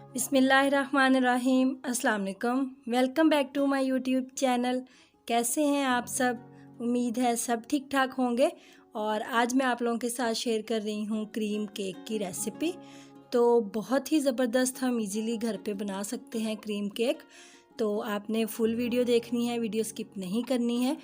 बिस्मिल्लाहिर्रहमानिर्रहीम। अस्सलाम वालेकुम। Welcome back to my YouTube channel. कैसे हैं आप सब? उम्मीद है सब ठीक ठाक होंगे। और आज मैं आप लोगों के साथ शेयर कर रही हूँ क्रीम केक की रेसिपी। तो बहुत ही ज़बरदस्त हम इजीली घर पे बना सकते हैं क्रीम केक। तो आपने फुल वीडियो देखनी है, वीडियो स्किप नहीं करनी है।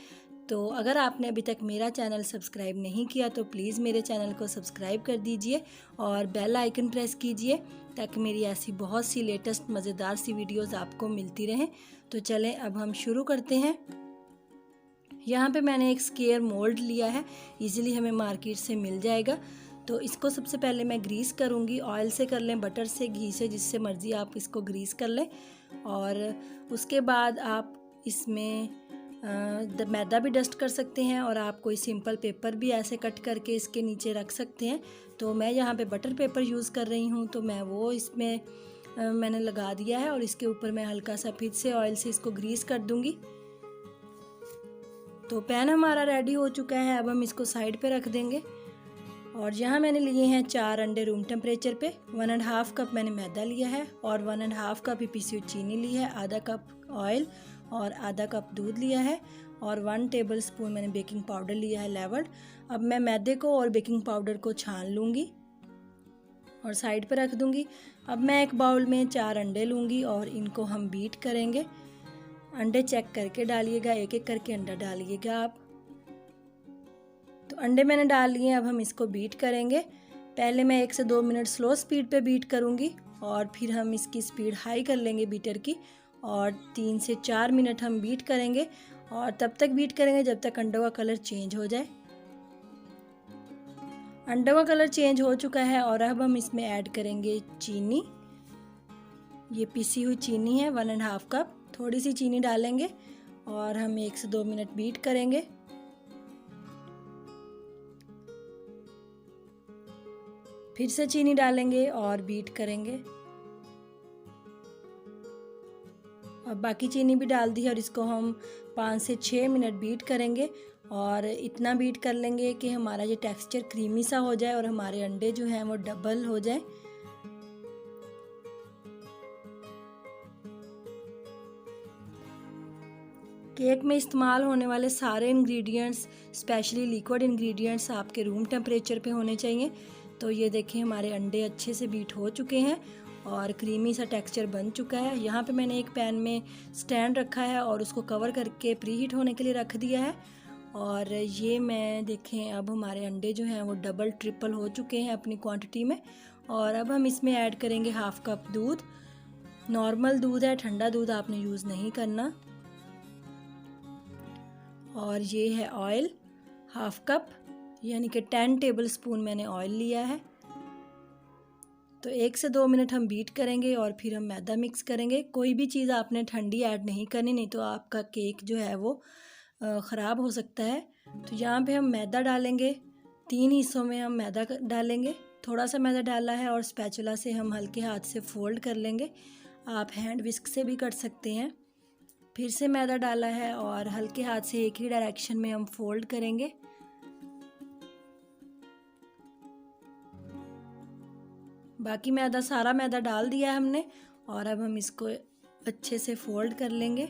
तो अगर आपने अभी तक मेरा चैनल सब्सक्राइब नहीं किया तो प्लीज़ मेरे चैनल को सब्सक्राइब कर दीजिए और बेल आइकन प्रेस कीजिए ताकि मेरी ऐसी बहुत सी लेटेस्ट मज़ेदार सी वीडियोस आपको मिलती रहें। तो चलें अब हम शुरू करते हैं। यहाँ पे मैंने एक स्क्वायर मोल्ड लिया है, इजीली हमें मार्केट से मिल जाएगा। तो इसको सबसे पहले मैं ग्रीस करूँगी। ऑयल से कर लें, बटर से, घी से, जिससे मर्ज़ी आप इसको ग्रीस कर लें। और उसके बाद आप इसमें मैदा भी डस्ट कर सकते हैं और आप कोई सिंपल पेपर भी ऐसे कट करके इसके नीचे रख सकते हैं। तो मैं यहाँ पे बटर पेपर यूज़ कर रही हूँ, तो मैं वो इसमें मैंने लगा दिया है और इसके ऊपर मैं हल्का सा फिर से ऑयल से इसको ग्रीस कर दूँगी। तो पैन हमारा रेडी हो चुका है, अब हम इसको साइड पे रख देंगे। और यहाँ मैंने लिए हैं 4 अंडे रूम टेम्परेचर पे। 1.5 कप मैंने मैदा लिया है और 1.5 कप ही पिसी हुई चीनी ली है, आधा कप ऑयल और आधा कप दूध लिया है और 1 टेबल स्पून मैंने बेकिंग पाउडर लिया है लेवल्ड। अब मैं मैदे को और बेकिंग पाउडर को छान लूँगी और साइड पर रख दूँगी। अब मैं एक बाउल में 4 अंडे लूँगी और इनको हम बीट करेंगे। अंडे चेक करके डालिएगा, एक एक करके अंडा डालिएगा आप। तो अंडे मैंने डाल लिए, अब हम इसको बीट करेंगे। पहले मैं 1 से 2 मिनट स्लो स्पीड पे बीट करूँगी और फिर हम इसकी स्पीड हाई कर लेंगे बीटर की और 3 से 4 मिनट हम बीट करेंगे। और तब तक बीट करेंगे जब तक अंडों का कलर चेंज हो जाए। अंडों का कलर चेंज हो चुका है और अब हम इसमें ऐड करेंगे चीनी। ये पिसी हुई चीनी है 1.5 कप। थोड़ी सी चीनी डालेंगे और हम 1 से 2 मिनट बीट करेंगे। फिर से चीनी डालेंगे और बीट करेंगे। अब बाकी चीनी भी डाल दी है और इसको हम 5 से 6 मिनट बीट करेंगे। और इतना बीट कर लेंगे कि हमारा ये टेक्सचर क्रीमी सा हो जाए और हमारे अंडे जो हैं वो डबल हो जाए। केक में इस्तेमाल होने वाले सारे इंग्रेडिएंट्स, स्पेशली लिक्विड इंग्रेडिएंट्स, आपके रूम टेम्परेचर पे होने चाहिए। तो ये देखें हमारे अंडे अच्छे से बीट हो चुके हैं और क्रीमी सा टेक्सचर बन चुका है। यहाँ पे मैंने एक पैन में स्टैंड रखा है और उसको कवर करके प्री हीट होने के लिए रख दिया है। और ये मैं देखें अब हमारे अंडे जो हैं वो डबल ट्रिपल हो चुके हैं अपनी क्वांटिटी में। और अब हम इसमें ऐड करेंगे 1/2 कप दूध। नॉर्मल दूध है, ठंडा दूध आपने यूज़ नहीं करना। और ये है ऑयल 1/2 कप, यानी कि 10 टेबल स्पून मैंने ऑयल लिया है। तो 1 से 2 मिनट हम बीट करेंगे और फिर हम मैदा मिक्स करेंगे। कोई भी चीज़ आपने ठंडी ऐड नहीं करनी, नहीं तो आपका केक जो है वो ख़राब हो सकता है। तो यहाँ पे हम मैदा डालेंगे, 3 हिस्सों में हम मैदा डालेंगे। थोड़ा सा मैदा डाला है और स्पैचुला से हम हल्के हाथ से फोल्ड कर लेंगे। आप हैंड विस्क से भी कर सकते हैं। फिर से मैदा डाला है और हल्के हाथ से एक ही डायरेक्शन में हम फोल्ड करेंगे। बाकी मैदा, सारा मैदा डाल दिया है हमने और अब हम इसको अच्छे से फोल्ड कर लेंगे।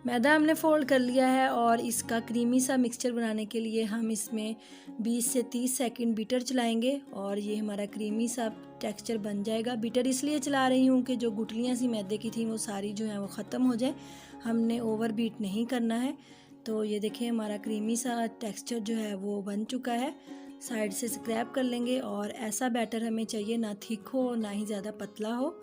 मैदा हमने फोल्ड कर लिया है और इसका क्रीमी सा मिक्सचर बनाने के लिए हम इसमें 20 से 30 सेकंड बीटर चलाएंगे और ये हमारा क्रीमी सा टेक्सचर बन जाएगा। बीटर इसलिए चला रही हूँ कि जो गुठलियाँ सी मैदे की थी वो सारी जो हैं वो ख़त्म हो जाए। हमने ओवर बीट नहीं करना है। तो ये देखिए हमारा क्रीमी सा टेक्सचर जो है वो बन चुका है। साइड से स्क्रैप कर लेंगे और ऐसा बैटर हमें चाहिए, ना थिक हो ना ही ज़्यादा पतला हो।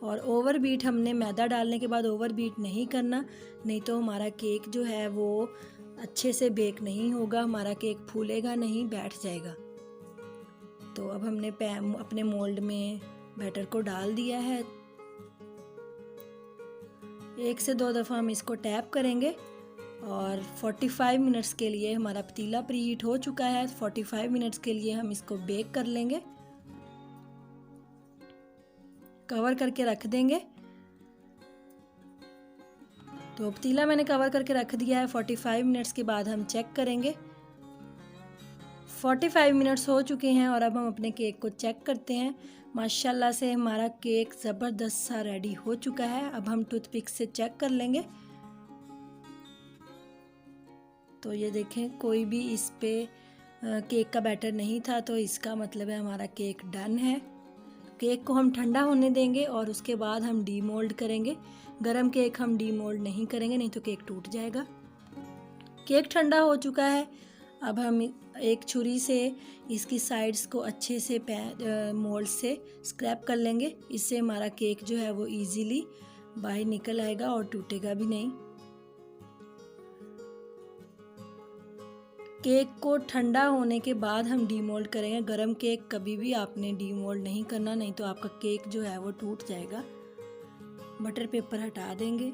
और ओवर बीट हमने मैदा डालने के बाद ओवर बीट नहीं करना, नहीं तो हमारा केक जो है वो अच्छे से बेक नहीं होगा, हमारा केक फूलेगा नहीं, बैठ जाएगा। तो अब हमने अपने मोल्ड में बैटर को डाल दिया है। 1 से 2 दफ़ा हम इसको टैप करेंगे और 45 मिनट्स के लिए हमारा पतीला प्री हीट हो चुका है। 45 मिनट्स के लिए हम इसको बेक कर लेंगे, कवर करके रख देंगे। तो पतीला मैंने कवर करके रख दिया है। 45 मिनट्स के बाद हम चेक करेंगे। 45 मिनट्स हो चुके हैं और अब हम अपने केक को चेक करते हैं। माशाल्लाह से हमारा केक ज़बरदस्त सा रेडी हो चुका है। अब हम टूथपिक से चेक कर लेंगे। तो ये देखें, कोई भी इस पे केक का बैटर नहीं था, तो इसका मतलब है हमारा केक डन है। केक को हम ठंडा होने देंगे और उसके बाद हम डीमोल्ड करेंगे। गरम केक हम डीमोल्ड नहीं करेंगे, नहीं तो केक टूट जाएगा। केक ठंडा हो चुका है। अब हम एक छुरी से इसकी साइड्स को अच्छे से मोल्ड से स्क्रैप कर लेंगे। इससे हमारा केक जो है वो इजीली बाहर निकल आएगा और टूटेगा भी नहीं। केक को ठंडा होने के बाद हम डीमोल्ड करेंगे। गरम केक कभी भी आपने डीमोल्ड नहीं करना, नहीं तो आपका केक जो है वो टूट जाएगा। बटर पेपर हटा देंगे।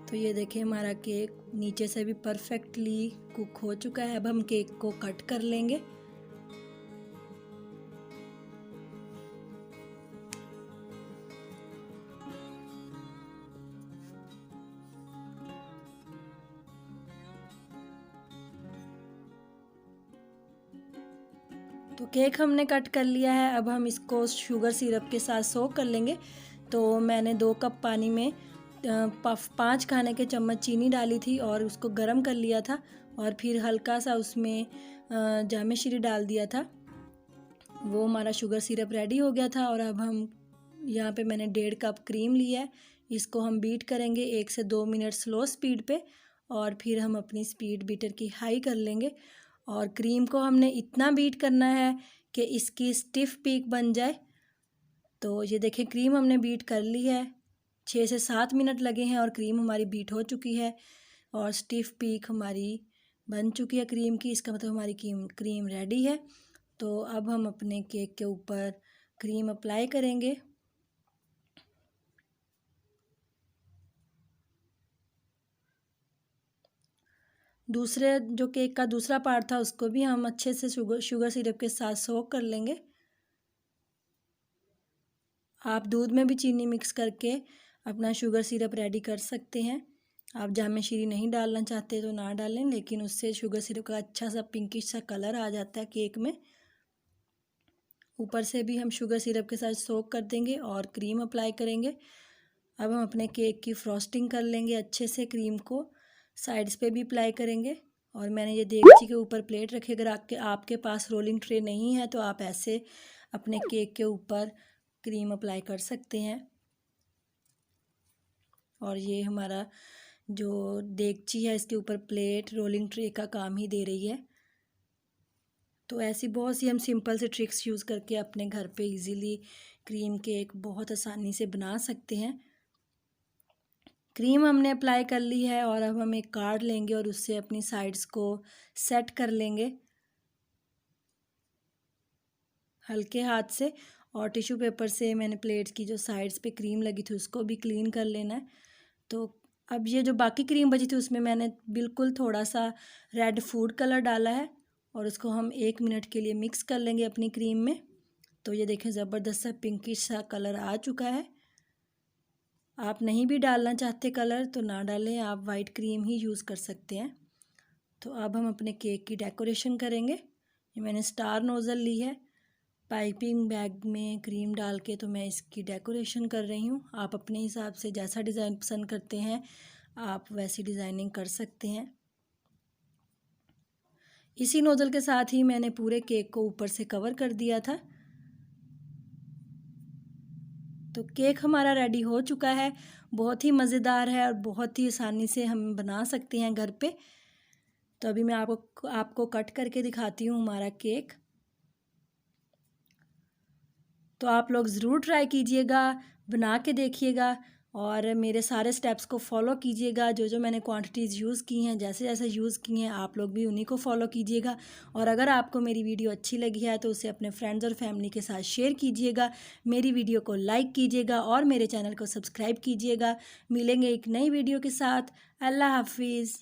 तो ये देखें, हमारा केक नीचे से भी परफेक्टली कुक हो चुका है। अब हम केक को कट कर लेंगे। तो केक हमने कट कर लिया है। अब हम इसको शुगर सिरप के साथ सोक कर लेंगे। तो मैंने 2 कप पानी में 5 खाने के चम्मच चीनी डाली थी और उसको गर्म कर लिया था और फिर हल्का सा उसमें जामेश्री डाल दिया था। वो हमारा शुगर सिरप रेडी हो गया था। और अब हम यहाँ पे मैंने 1.5 कप क्रीम लिया है। इसको हम बीट करेंगे 1 से 2 मिनट स्लो स्पीड पे और फिर हम अपनी स्पीड बीटर की हाई कर लेंगे। और क्रीम को हमने इतना बीट करना है कि इसकी स्टिफ पीक बन जाए। तो ये देखें, क्रीम हमने बीट कर ली है। 6 से 7 मिनट लगे हैं और क्रीम हमारी बीट हो चुकी है और स्टिफ पीक हमारी बन चुकी है क्रीम की। इसका मतलब हमारी क्रीम रेडी है। तो अब हम अपने केक के ऊपर क्रीम अप्लाई करेंगे। दूसरे जो केक का दूसरा पार्ट था उसको भी हम अच्छे से शुगर सिरप के साथ सोक कर लेंगे। आप दूध में भी चीनी मिक्स करके अपना शुगर सिरप रेडी कर सकते हैं। आप जामेश्री नहीं डालना चाहते तो ना डालें, लेकिन उससे शुगर सिरप का अच्छा सा पिंकिश सा कलर आ जाता है केक में। ऊपर से भी हम शुगर सिरप के साथ सोक कर देंगे और क्रीम अप्लाई करेंगे। अब हम अपने केक की फ्रॉस्टिंग कर लेंगे अच्छे से। क्रीम को साइड्स पे भी अप्लाई करेंगे। और मैंने ये देगची के ऊपर प्लेट रखी। अगर आपके पास रोलिंग ट्रे नहीं है तो आप ऐसे अपने केक के ऊपर क्रीम अप्लाई कर सकते हैं। और ये हमारा जो देगची है इसके ऊपर प्लेट रोलिंग ट्रे का काम ही दे रही है। तो ऐसी बहुत सी हम सिंपल से ट्रिक्स यूज़ करके अपने घर पे इजीली क्रीम केक बहुत आसानी से बना सकते हैं। क्रीम हमने अप्लाई कर ली है और अब हम एक कार्ड लेंगे और उससे अपनी साइड्स को सेट कर लेंगे हल्के हाथ से। और टिश्यू पेपर से मैंने प्लेट्स की जो साइड्स पे क्रीम लगी थी उसको भी क्लीन कर लेना है। तो अब ये जो बाकी क्रीम बची थी उसमें मैंने बिल्कुल थोड़ा सा रेड फूड कलर डाला है और उसको हम 1 मिनट के लिए मिक्स कर लेंगे अपनी क्रीम में। तो ये देखें, ज़बरदस्त सा पिंकिश सा कलर आ चुका है। आप नहीं भी डालना चाहते कलर तो ना डालें, आप वाइट क्रीम ही यूज़ कर सकते हैं। तो अब हम अपने केक की डेकोरेशन करेंगे। ये मैंने स्टार नोज़ल ली है पाइपिंग बैग में क्रीम डाल के, तो मैं इसकी डेकोरेशन कर रही हूँ। आप अपने हिसाब से जैसा डिज़ाइन पसंद करते हैं आप वैसी डिज़ाइनिंग कर सकते हैं। इसी नोज़ल के साथ ही मैंने पूरे केक को ऊपर से कवर कर दिया था। तो केक हमारा रेडी हो चुका है। बहुत ही मज़ेदार है और बहुत ही आसानी से हम बना सकते हैं घर पे। तो अभी मैं आपको कट करके दिखाती हूँ हमारा केक। तो आप लोग ज़रूर ट्राई कीजिएगा, बना के देखिएगा और मेरे सारे स्टेप्स को फॉलो कीजिएगा। जो जो मैंने क्वांटिटीज़ यूज़ की हैं, जैसे जैसे यूज़ की हैं, आप लोग भी उन्हीं को फॉलो कीजिएगा। और अगर आपको मेरी वीडियो अच्छी लगी है तो उसे अपने फ्रेंड्स और फैमिली के साथ शेयर कीजिएगा। मेरी वीडियो को लाइक कीजिएगा और मेरे चैनल को सब्सक्राइब कीजिएगा। मिलेंगे एक नई वीडियो के साथ। अल्लाह हाफिज़।